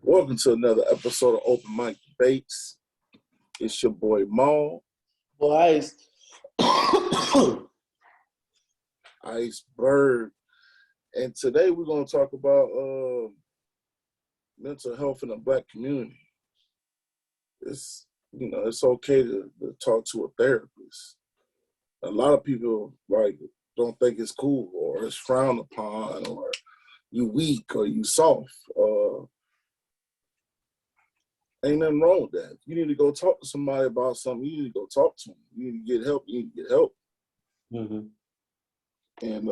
Welcome to another episode of Open Mic Debates. It's your boy Maul, Boys. Iceberg, and today we're going to talk about mental health in the Black community. It's okay to talk to a therapist. A lot of people don't think it's cool or it's frowned upon or you weak or you soft. Ain't nothing wrong with that. You need to go talk to somebody about something. You need to go talk to them. You need to get help. You need to get help. Mm-hmm. And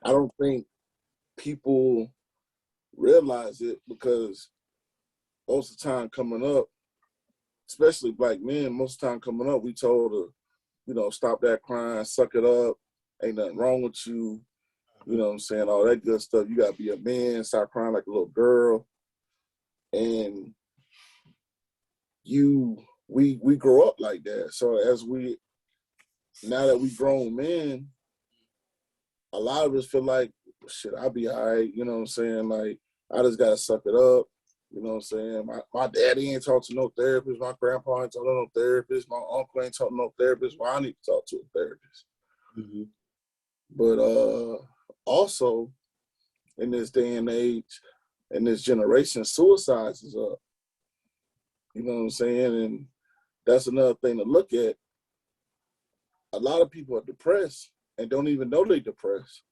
I don't think people realize it because most of the time coming up, especially Black men, most of the time coming up, we told to, stop that crying, suck it up, ain't nothing wrong with you. You know what I'm saying? All that good stuff. You got to be a man, stop crying like a little girl. And we grow up like that. So now that we grown men, a lot of us feel like, shit, I'll be all right. You know what I'm saying? Like, I just got to suck it up. You know what I'm saying? My daddy ain't talk to no therapist. My grandpa ain't talk to no therapist. My uncle ain't talk to no therapist. Well, I need to talk to a therapist. Mm-hmm. But also, in this day and age, in this generation, suicides is up. You know what I'm saying? And that's another thing to look at. A lot of people are depressed and don't even know they're depressed.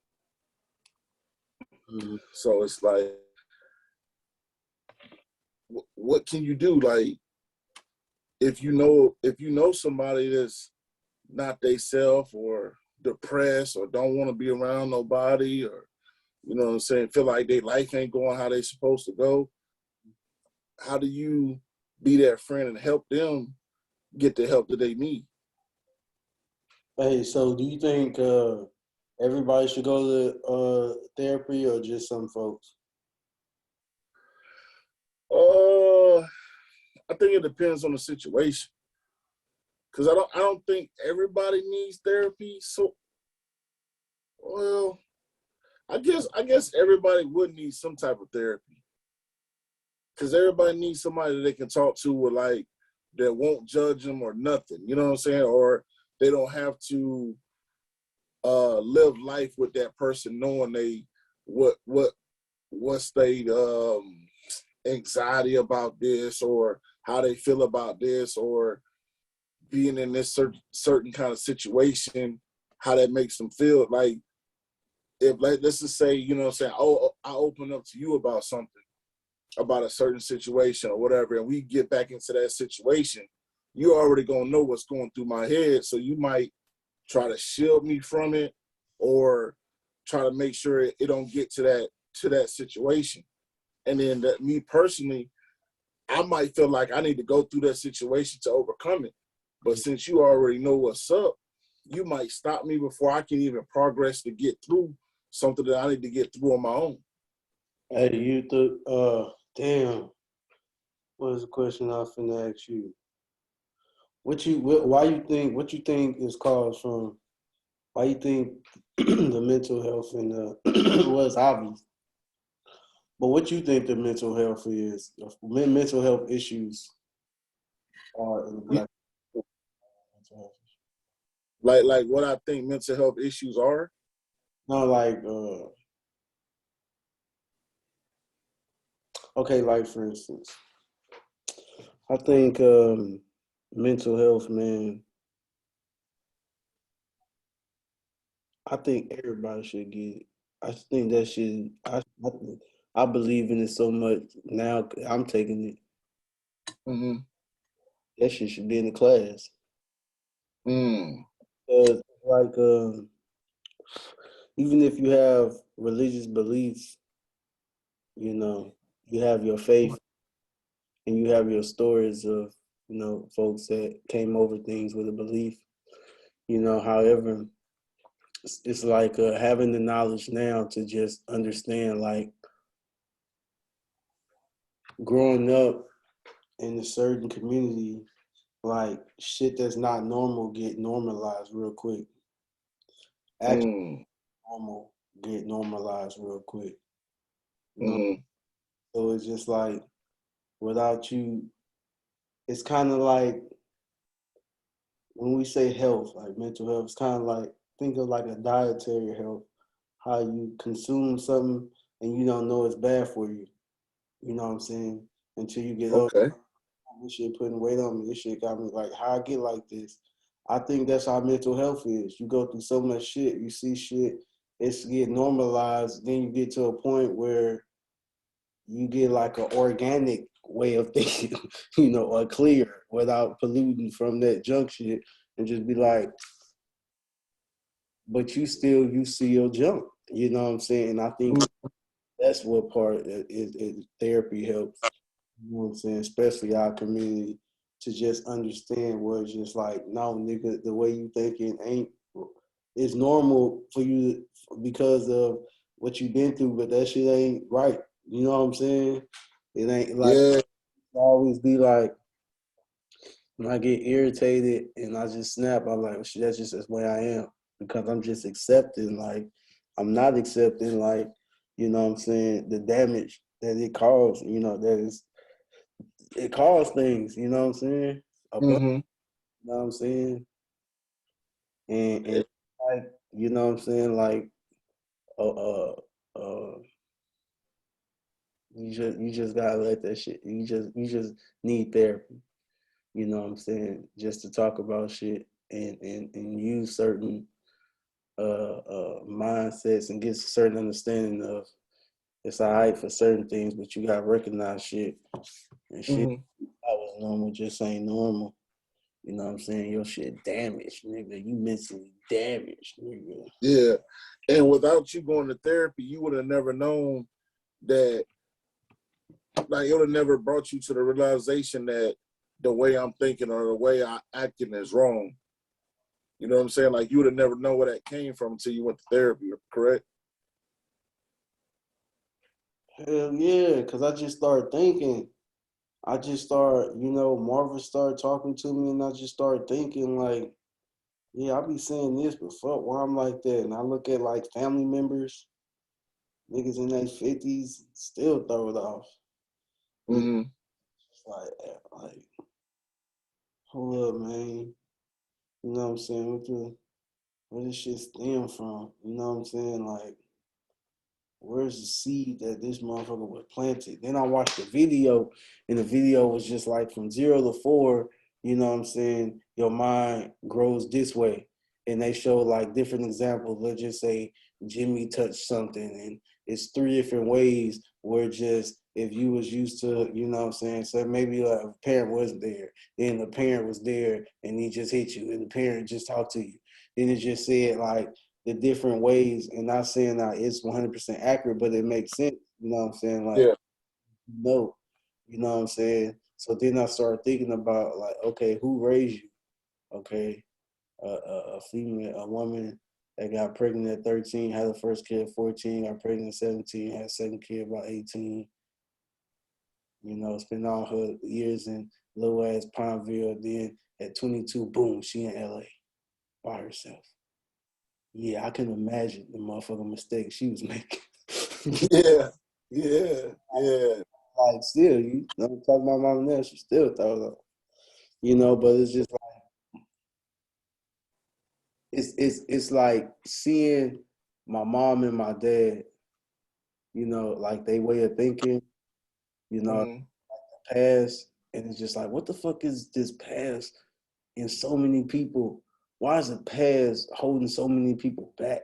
Mm-hmm. So it's like, what can you do? Like, if you know somebody that's not they self or depressed or don't want to be around nobody or, you know what I'm saying, feel like their life ain't going how they supposed to go, how do you be that friend and help them get the help that they need? Hey, so do you think everybody should go to therapy or just some folks? I think it depends on the situation. Cause I don't think everybody needs therapy. So, well, I guess everybody would need some type of therapy. Cause everybody needs somebody that they can talk to with that won't judge them or nothing. You know what I'm saying? Or they don't have to live life with that person knowing what's they anxiety about this or how they feel about this or being in this certain kind of situation, how that makes them feel. Like, if let's just say, you know what I'm saying, oh, I open up to you about something, about a certain situation or whatever, and we get back into that situation, you already gonna know what's going through my head. So you might try to shield me from it or try to make sure it don't get to that situation. And then me personally, I might feel like I need to go through that situation to overcome it. But since you already know what's up, you might stop me before I can even progress to get through something that I need to get through on my own. Hey, damn, what is the question I finna ask you? What you think is caused from, why you think the mental health and well, it's obvious, but what you think the mental health is, mental health issues are in the Black mental health? Like what I think mental health issues are. No, like, okay, like for instance, I think mental health, man. I think everybody should get it. I think that should. I believe in it so much now. I'm taking it. Mm-hmm. That shit should be in the class. Mm. Like, even if you have religious beliefs, you know, you have your faith and you have your stories of, folks that came over things with a belief. However, it's like having the knowledge now to just understand, like, growing up in a certain community, like, shit that's not normal get normalized real quick. Actually, Mm. normal get normalized real quick. You know, Mm. it's just like without you, it's kind of like when we say health, like mental health, it's kind of like think of like a dietary health, how you consume something and you don't know it's bad for you. You know what I'm saying? Until you get up, Okay. this shit putting weight on me. This shit got me like, how I get like this? I think that's how mental health is. You go through so much shit, you see shit, it's get normalized. Then you get to a point where you get like an organic way of thinking, or clear without polluting from that junk shit, and just be like, but you see your junk. You know what I'm saying? And I think that's what part is therapy helps. You know what I'm saying? Especially our community to just understand where it's just like, no, nigga, the way you thinking ain't. It's normal for you because of what you've been through, but that shit ain't right. You know what I'm saying? It ain't like Yeah. always be like when I get irritated and I just snap. I'm like, shit, that's just the way I am because I'm just accepting. Like I'm not accepting like what I'm saying, the damage that it caused. That is it caused things. You know what I'm saying? Above, Mm-hmm. you know what I'm saying? And like what I'm saying, like uh uh uh you just gotta let that shit. You just need therapy. You know what I'm saying? Just to talk about shit and use certain mindsets and get a certain understanding of it's all right for certain things, but you gotta recognize shit and shit Mm-hmm. that was normal just ain't normal. You know what I'm saying? Your shit damaged, nigga. You mentally damaged, nigga. Yeah. And without you going to therapy, you would have never known that, like, it would have never brought you to the realization that the way I'm thinking or the way I acting is wrong. You know what I'm saying? Like, you would have never know where that came from until you went to therapy, correct? Hell yeah, cause I just started thinking. I just started, Marvin started talking to me, and I just started thinking like, yeah, I be saying this, but fuck, why I'm like that? And I look at like family members, niggas in their 50s, still throw it off. You know, Mm-hmm. it's like, hold up, man. You know what I'm saying? Where this shit stem from? You know what I'm saying? Like, where's the seed that this motherfucker was planted? Then I watched the video, and the video was just like from 0 to 4, you know what I'm saying? Your mind grows this way. And they show like different examples. Let's just say Jimmy touched something, and it's 3 different ways where just if you was used to, you know what I'm saying? So maybe like a parent wasn't there, then the parent was there and he just hit you, and the parent just talked to you. Then it just said like the different ways, and not saying that it's 100% accurate, but it makes sense. You know what I'm saying? Like, Yeah. no, you know what I'm saying? So then I started thinking about like, okay, who raised you? Okay, a female, a woman that got pregnant at 13, had her first kid at 14, got pregnant at 17, had a second kid about 18. Spent all her years in low ass Pineville. Then at 22, boom, she in LA by herself. Yeah, I can imagine the motherfucking mistake she was making. Yeah. Yeah. Yeah. Like still, you know, I'm talking about mom now, she still thought of, but it's just like it's like seeing my mom and my dad, like they way of thinking, Mm-hmm. past, and it's just like, what the fuck is this past in so many people? Why is the past holding so many people back?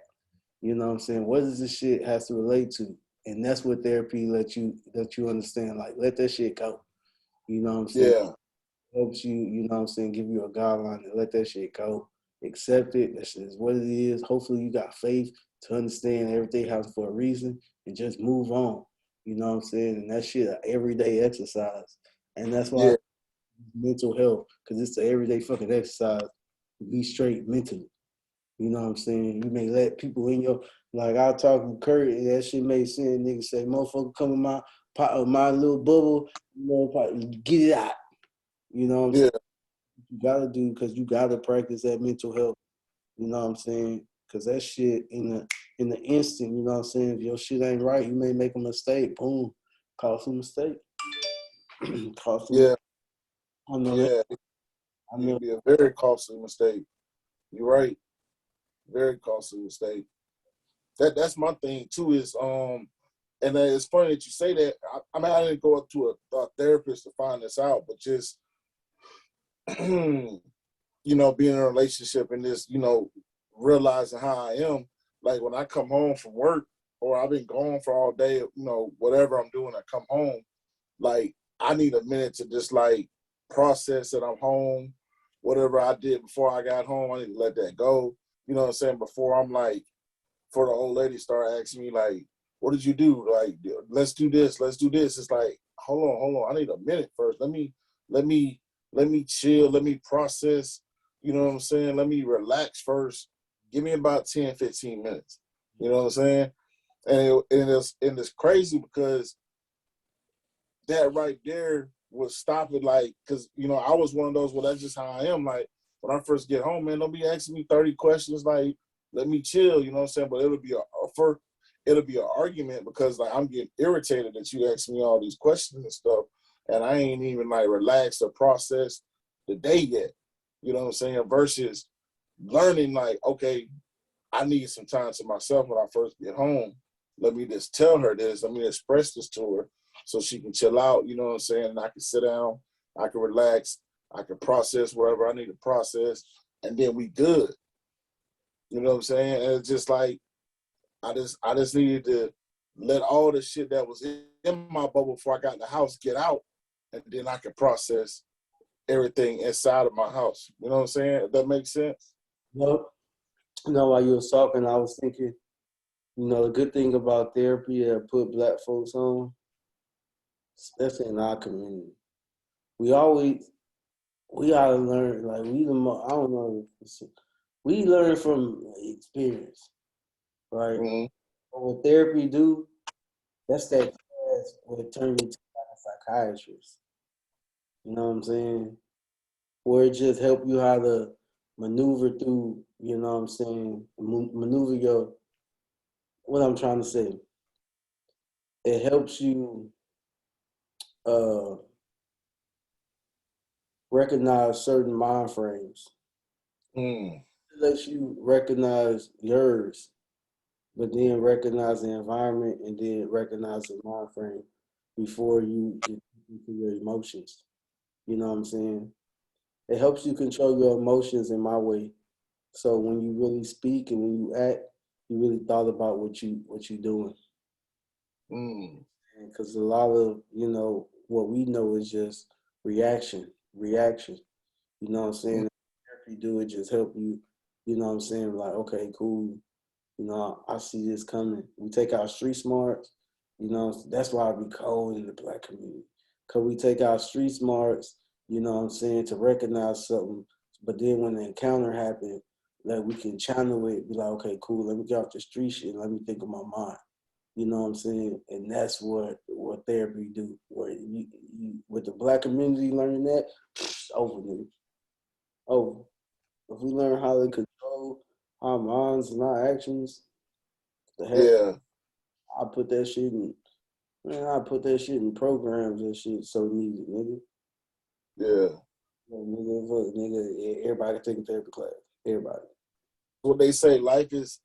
You know what I'm saying? What does this shit has to relate to? And that's what therapy let you understand. Like, let that shit go. You know what I'm saying? Yeah. Helps you, you know what I'm saying, give you a guideline to let that shit go. Accept it. That shit is what it is. Hopefully you got faith to understand everything happens for a reason and just move on. You know what I'm saying? And that shit an everyday exercise. And that's why Yeah. mental health, because it's the everyday fucking exercise to be straight mentally. You know what I'm saying? You may let people in your, like I talk to Kurt and that shit made sense. Niggas say, motherfucker come in my pot, my little bubble, get it out. You know what I'm saying? Yeah. You gotta do, because you gotta practice that mental health. You know what I'm saying? Because that shit in the instant, you know what I'm saying? If your shit ain't right, you may make a mistake. Boom, Costly mistake. Costly. Yeah, I know that. yeah, I know. it'd be a very costly mistake. You're right, very costly mistake. That's my thing too. Is and it's funny that you say that. I mean, I didn't go up to a therapist to find this out, but just being in a relationship and this, realizing how I am. Like when I come home from work or I've been gone for all day, whatever I'm doing, I come home. Like I need a minute to just like process that I'm home. Whatever I did before I got home, I need to let that go. You know what I'm saying? Before I'm like, for the old lady start asking me like, "What did you do? Like, let's do this, let's do this." It's like, hold on. I need a minute first. Let me, let me chill. Let me process. You know what I'm saying? Let me relax first. Give me about 10, 15 minutes. You know what I'm saying? And it's crazy because that right there was stopping, like, because I was one of those, well, that's just how I am. Like when I first get home, man, don't be asking me 30 questions. Like, let me chill, you know what I'm saying? But it'll be an argument because like I'm getting irritated that you ask me all these questions and stuff, and I ain't even like relaxed or processed the day yet. You know what I'm saying? Versus learning like, okay, I need some time to myself when I first get home. Let me just tell her this. Let me express this to her so she can chill out. You know what I'm saying? And I can sit down. I can relax. I can process whatever I need to process. And then we good. You know what I'm saying? And it's just like I just needed to let all the shit that was in my bubble before I got in the house get out. And then I can process everything inside of my house. You know what I'm saying? If that makes sense? No, while you was talking, I was thinking, the good thing about therapy that put black folks on, especially in our community, we always we gotta learn. Like I don't know. We learn from experience, right? Mm-hmm. But what therapy do, that's that class where it turn you to like a psychiatrist. You know what I'm saying? Where it just help you how to maneuver through. You know what I'm saying? Maneuver your. What I'm trying to say. It helps you uh, recognize certain mind frames. Mm. It lets you recognize yours, but then recognize the environment and then recognize the mind frame before you get into your emotions. You know what I'm saying? It helps you control your emotions in my way. So when you really speak and when you act, you really thought about what you doing. Mm. Because a lot of what we know is just reaction. You know what I'm saying? If you do it, just help you. You know what I'm saying? Like, okay, cool. I see this coming. We take our street smarts. That's why I be cold in the black community. Cause we take our street smarts. You know what I'm saying, to recognize something. But then when the encounter happens, like we can channel it. Be like, okay, cool. Let me get off the street shit. And let me think of my mind. You know what I'm saying? And that's what therapy do. Where you with the black community learning that, over, nigga. Over. If we learn how to control our minds and our actions, the hell, Yeah. I put that shit in. Man, I put that shit in programs and shit so needed, nigga. Yeah. Nigga, fuck, nigga, everybody can take a therapy class. Everybody. What they say, life is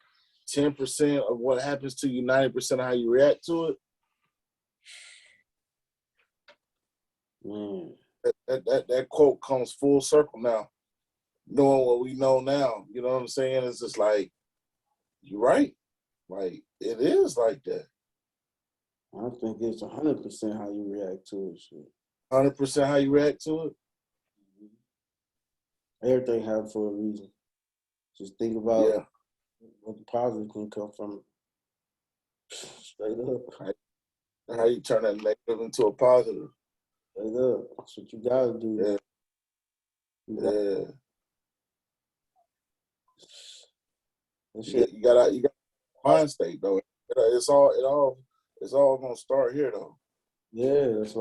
10% of what happens to you, 90% of how you react to it. Man. That quote comes full circle now. Knowing what we know now, you know what I'm saying? It's just like, you're right. Like, it is like that. I think it's 100% how you react to it. Shit. 100% how you react to it. Everything happens for a reason. Just think about Yeah. what the positive can come from it. Straight up. How you turn that negative into a positive. Straight up. That's what you gotta do. Yeah. You got Yeah. that You shit. got, you got mind state though. It's all gonna start here though. Yeah, that's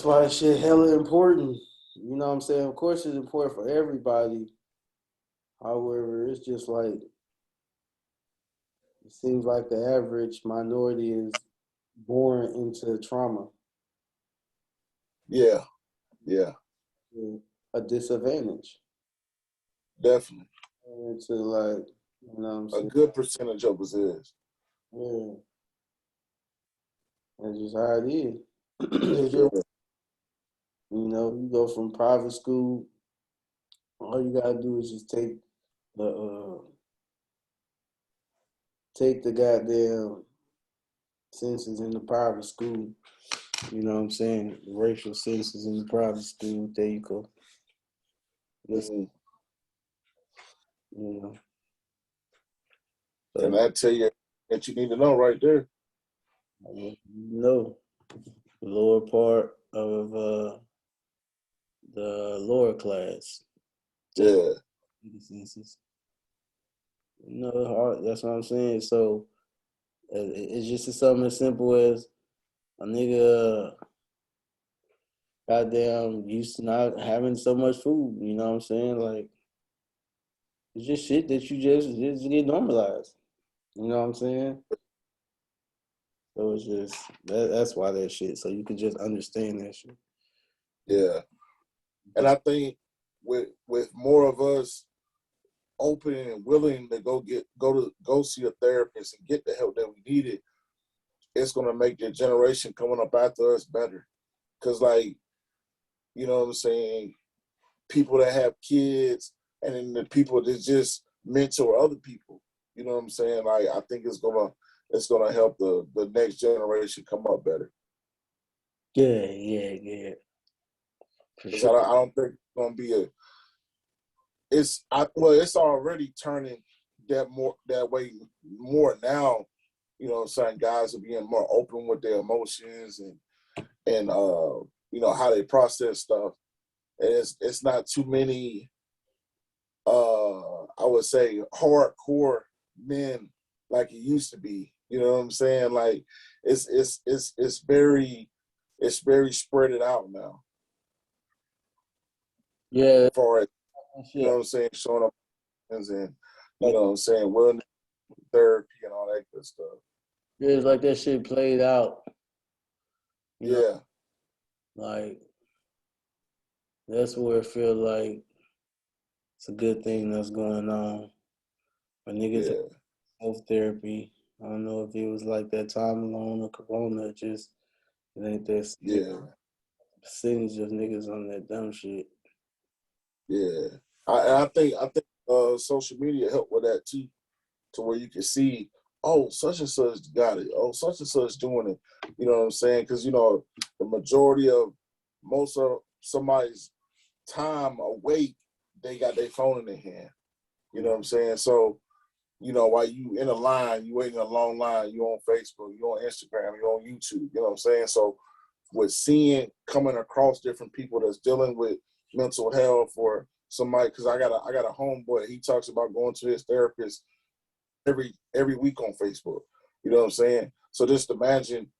why that shit hella important. You know what I'm saying? Of course it's important for everybody. However, it's just like it seems like the average minority is born into trauma, Yeah, yeah, a disadvantage, definitely. into like, you know what I'm A saying? good percentage of us is. Yeah, that's just how it is. It's just, Yeah. you go from private school, all you gotta do is just the take the goddamn census in the private school. You know what I'm saying? Racial census in the private school. There you go. Just, Mhm. you know. And But I tell you that you need to know right there. no, the lower part of the lower class take Yeah. the census. Hard. That's what I'm saying. So it's just something as simple as a nigga, goddamn, used to not having so much food. You know what I'm saying? Like it's just shit that you just get normalized. You know what I'm saying? So it's just that's why that shit. So you can just understand that shit. Yeah. And I think with more of us open and willing to go see a therapist and get the help that we needed, it's gonna make the generation coming up after us better. Cause like, you know what I'm saying, people that have kids and then the people that just mentor other people. You know what I'm saying? Like I think it's gonna help the next generation come up better. Yeah, yeah, yeah, for Because sure. I don't think it's gonna be a it's already turning that way more now. You know what I'm saying? Guys are being more open with their emotions and how they process stuff. And it's not too many I would say hardcore men like it used to be. You know what I'm saying? Like it's very spread it out now. Yeah, As far as you know shit. what I'm saying, showing up and you Like know what I'm saying, wellness therapy and all that good stuff. yeah, it's like that shit played out. You know, Yeah, like that's where it feels like it's a good thing that's going on. When niggas have yeah, self therapy. I don't know if it was like that time alone or Corona. Just it ain't that yeah, percentage of niggas on that dumb shit. yeah. I think social media helped with that too, to where you can see, oh, such and such got it. Oh, such and such doing it. You know what I'm saying? Because the majority of most of somebody's time awake, they got their phone in their hand. You know what I'm saying? So, while you in a line, you waiting in a long line, you on Facebook, you on Instagram, you on YouTube. You know what I'm saying? So, with seeing coming across different people that's dealing with mental health or somebody, because I got a homeboy, he talks about going to his therapist every week on Facebook. You know what I'm saying? So just imagine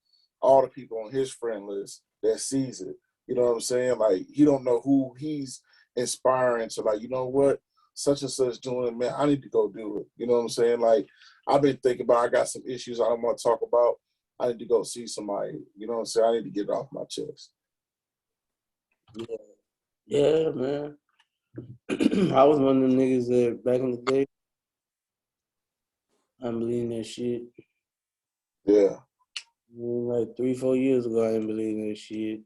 all the people on his friend list that sees it. You know what I'm saying? Like he don't know who he's inspiring to. Like, you know what, such and such doing it, man. I need to go do it. You know what I'm saying? Like I've been thinking about. I got some issues I don't want to talk about. I need to go see somebody. You know what I'm saying? I need to get it off my chest. Yeah, yeah, man. I was one of them niggas that back in the day, I'm believing that shit. Yeah, Like 3, 4 years ago, I didn't believe in that shit.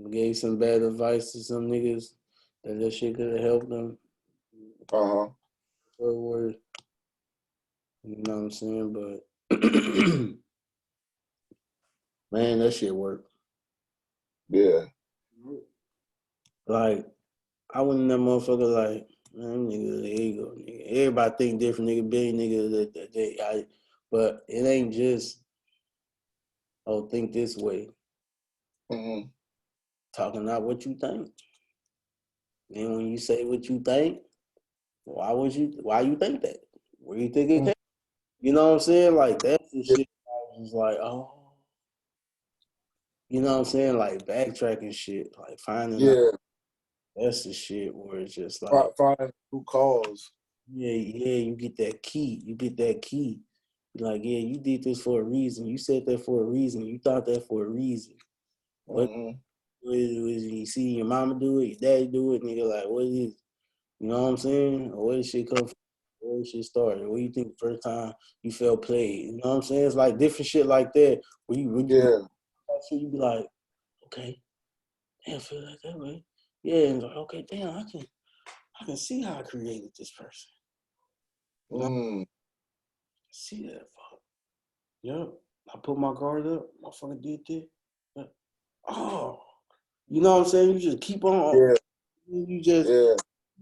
Gave some bad advice to some niggas that shit could have helped them. uh huh, Forward, you know what I'm saying? But man, that shit worked. yeah, Like I went in that motherfucker like, man, nigga, there you go, nigga. Everybody think different, nigga, big nigga. But it ain't just, oh, think this way. hmm, Talking out what you think. And when you say what you think, why you think that? Where you think it came? You know what I'm saying? Like that's the yeah, shit I was like, oh, you know what I'm saying? Like backtracking shit, like finding out yeah. that's the shit where it's just like, Find who calls. yeah, yeah, you get that key. You get that key. Like, yeah, you did this for a reason. You said that for a reason. You thought that for a reason. What Mm-hmm. was you see your mama do it, your daddy do it, nigga? Like, what is it? You know what I'm saying? Or where did shit come from? Where did shit start? Where you think the first time you felt played? You know what I'm saying? It's like different shit like that. When you Yeah. shit, you be like, okay, damn, I feel like that way. Yeah, and like, okay, damn, I can see how I created this person. You know, I Mm. see that fuck. Yep. I put my guard up. Motherfucker did that. But, oh, you know what I'm saying? You just keep on. Yeah. You just Yeah.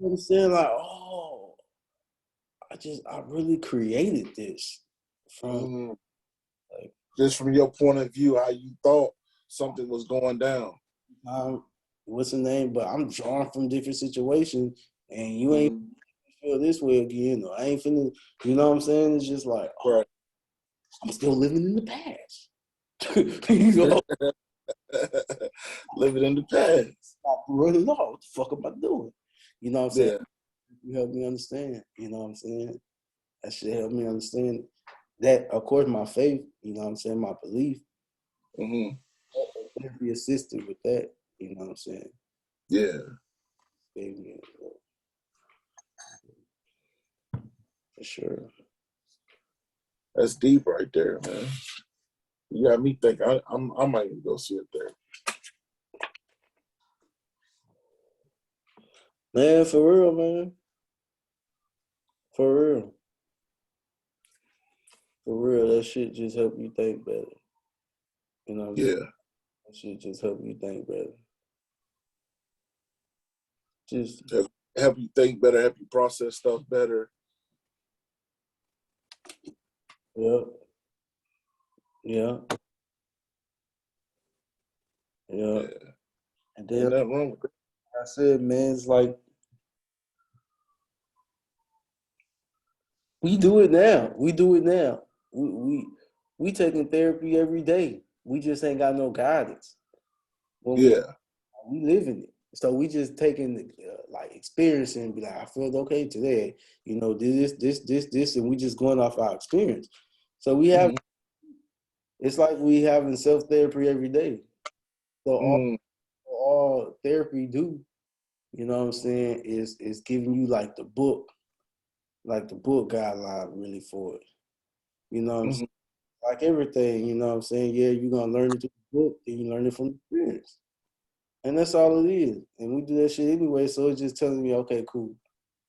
understand, like, oh, I really created this from Mm. like Just from your point of view, how you thought something was going down. what's the name? But I'm drawn from different situations, and you ain't Mm. feel this way again. Or I ain't feeling. You know what I'm saying? It's just like, oh, Right. I'm still living in the past. You know, Living in the past. I'm running off. What the fuck am I doing? You know what I'm saying? Yeah. You help me understand. You know what I'm saying? That shit help me understand that. Of course, my faith. You know what I'm saying? My belief. Mm-hmm. Therapy assisted with that. You know what I'm saying? Yeah. Gave me for sure. That's deep right there, man. You got me think I might even go see it there. Man, for real, man. For real. For real. That shit just help you think better. You know what I'm saying? Yeah. That shit just help you think better. Just Help you think better, help you process stuff better. yeah. Yeah. Yeah. Yeah. And Ain't then nothing wrong with that. I said, man, it's like we do it now. We do it now. We taking therapy every day. We just ain't got no guidance. When Yeah. we living it. So we just taking the like experiencing and be like, I feel okay today. You know, this, and we just going off our experience. So we have Mm-hmm. it's like we having self therapy every day. So Mm-hmm. all therapy do, you know what I'm saying, is giving you like the book guideline really for it. You know what I'm saying? Mm-hmm. Like everything, you know what I'm saying? Yeah, you're gonna learn it through the book, then you learn it from experience. And that's all it is. And we do that shit anyway. So it's just telling me, okay, cool.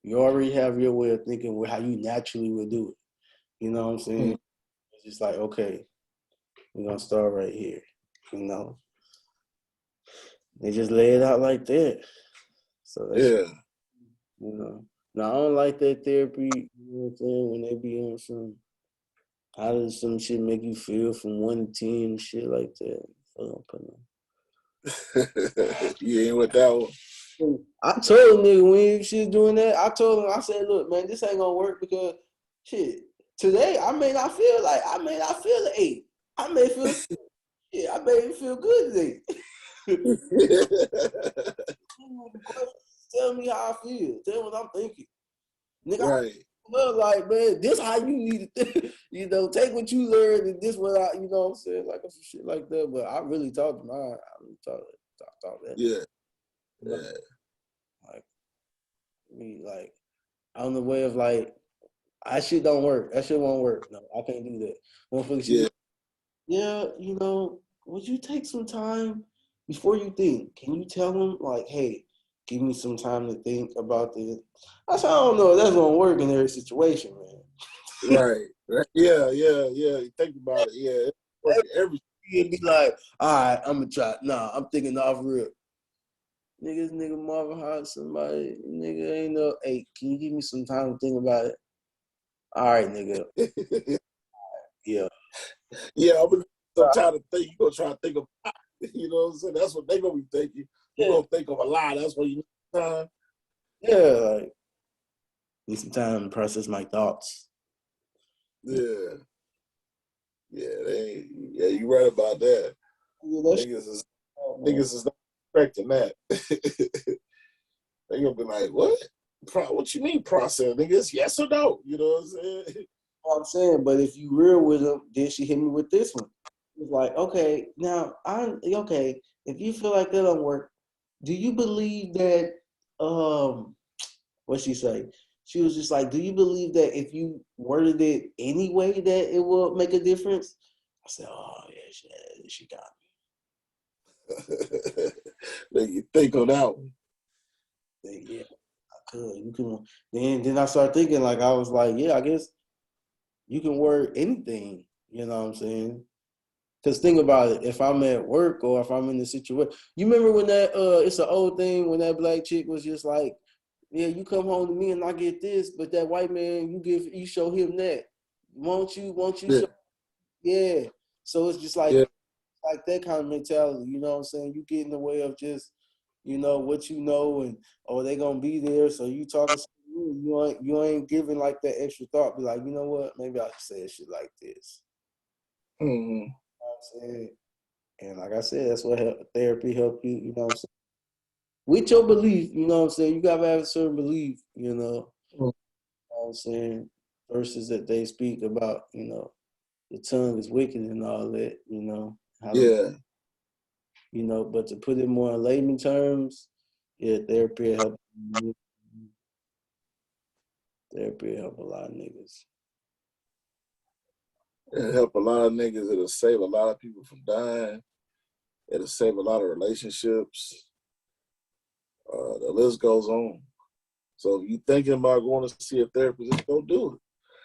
You already have your way of thinking with how you naturally would do it. You know what I'm saying? Mm-hmm. It's just like, okay, we're gonna start right here. You know? They just lay it out like that. So that's Yeah. you know. Now I don't like that therapy, you know what I'm saying, when they be on some how does some shit make you feel from 1 to 10, shit like that. Fuck, put no. You ain't with that one. I told him nigga when she was doing that, I told him, I said, look, man, this ain't gonna work because shit, today I may not feel the 8. I may feel shit, I may feel good today. Tell me how I feel. Tell me what I'm thinking. Nigga, I Right. feel like, man, this how you need to you know, take what you learned and this what I, you know what I'm saying? Like some shit like that. But I really talked to mine. I really talked that. Yeah. You know, Yeah. like me, like on the way of like, that shit don't work. That shit won't work. No, I can't do that. Motherfucker, she, Yeah. yeah, you know, would you take some time before you think? Can you tell them like, hey, give me some time to think about this? I said, I don't know if that's gonna work in every situation, man. Right. Right. Yeah. Yeah. Yeah. You think about it. Yeah. It's working every. He'd be like, all right, I'm gonna try. Nah, I'm thinking off real. Nigga Marvin Hart, somebody, nigga ain't no, hey, can you give me some time to think about it? All right, nigga. Yeah. Yeah. I'm gonna some time to think. You gonna try to think of. You know what I'm saying? That's what they gonna be thinking. You Yeah. gonna think of a lot. That's what you need time. Yeah, like need some time to process my thoughts. Yeah. Yeah. Yeah. You right about that. Yeah, that's Niggas is man. niggas is not expecting that. They gonna be like, what? What you mean process? Niggas, yes or no? You know what I'm saying? what I'm saying, but if you real with him, then she hit me with this one. It's like, okay, now okay. If you feel like that don't work, do you believe that? What she say? She was just like, do you believe that if you worded it anyway, that it will make a difference? I said, oh yeah, she got Let you think on that one. me. Yeah, I could. You can. Then I started thinking like I was like, yeah, I guess you can word anything. You know what I'm saying? Because think about it, if I'm at work or if I'm in the situation, you remember when that it's an old thing when that black chick was just like, yeah, you come home to me and I get this, but that white man, you show him that. Won't you Yeah, show? Yeah. So it's just yeah. like that kind of mentality, you know what I'm saying? You get in the way of just, what you know and they gonna be there. So you talking you ain't giving like that extra thought, be like, you know what, maybe I should say shit like this. Mm-hmm. You know what I'm saying? And like I said, that's what therapy help you, you know what I'm saying? With your belief, you know what I'm saying? You gotta have a certain belief, what I'm saying? Verses that they speak about, the tongue is wicked and all that, how to, Yeah, but to put it more in layman terms, yeah, therapy help. Therapy help a lot of niggas. it help a lot of niggas. It'll save a lot of people from dying. It'll save a lot of relationships. The list goes on. So if you thinking about going to see a therapist, just go do it.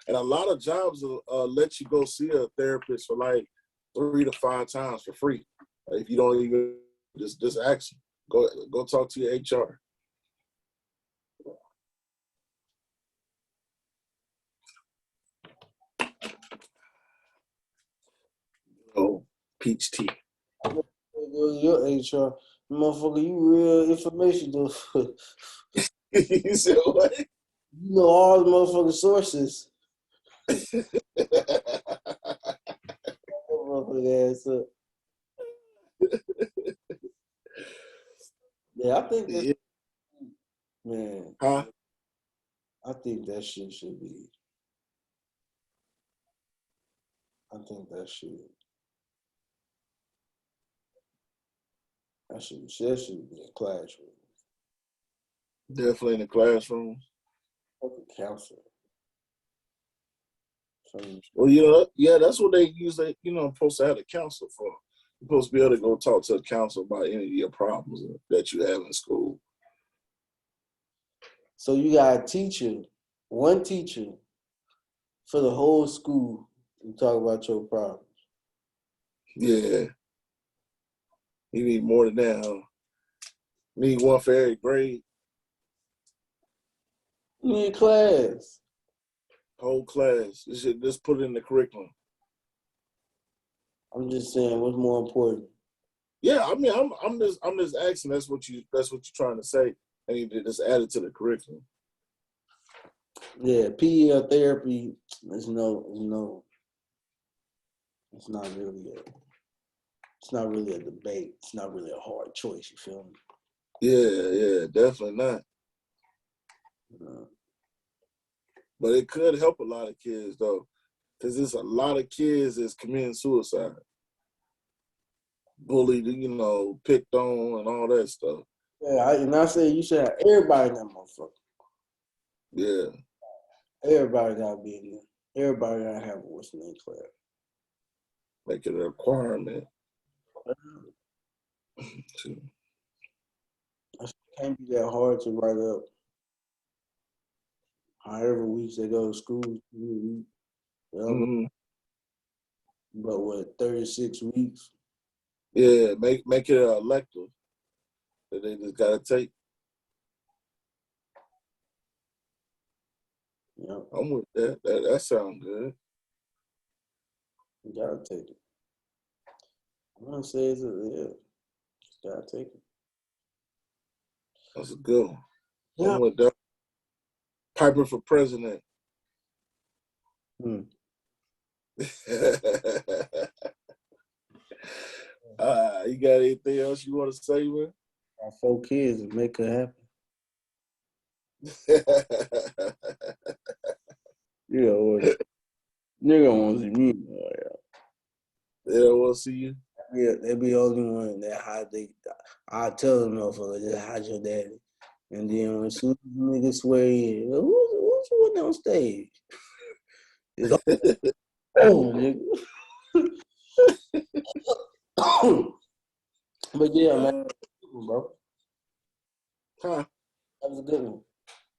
And a lot of jobs will let you go see a therapist for like 3 to 5 times for free. If you don't even just ask them. Go talk to your HR. Oh, peach tea. Your HR, motherfucker, you real information though. You said what? You know all the motherfucking sources. Motherfucking ass up. Yeah, I think that Yeah. man, Huh? I think that shit should be. I think that should be a classroom. Definitely in the classroom. Fucking counselor. Some Well, yeah, that's what they use. Supposed to have a counselor for. You're supposed to be able to go talk to a counselor about any of your problems that you have in school. So you got a teacher, one teacher for the whole school to talk about your problems. Yeah, you need more than that. Huh? You need one for every grade, You need a class. whole class. You should just put it in the curriculum. I'm just saying, what's more important? Yeah, I mean, I'm just asking. That's what you're trying to say. I need to just add it to the curriculum. Yeah, PE or therapy it's not really a debate. It's not really a hard choice. You feel me? Yeah, definitely not. Uh, But it could help a lot of kids though, because there's a lot of kids that's committing suicide, bullied, picked on, and all that stuff. yeah, and I say you should have everybody in that motherfucker. Yeah, Everybody gotta be in there. Everybody gotta have a what's name class. make it a requirement. To, It can't be that hard to write up. However weeks they go to school, mm-hmm. but what 36 weeks? Yeah, make it an elective that they just gotta take. Yep, I'm with that. That sounds good. you gotta take it. I'm gonna say yeah, just gotta take it. That's a good one. Yeah. I'm with that. Piper for president. Hmm. You got anything else you want to say, man? Got 4 kids and make it happen. You know what? Nigga wants to see me. They don't want to see you. Yeah, they be the only one that I tell them motherfucker, just hide your daddy. And then when soon as the nigga swear in, who's the one on stage? It's oh nigga. But yeah, man, bro. Huh? That was a good one.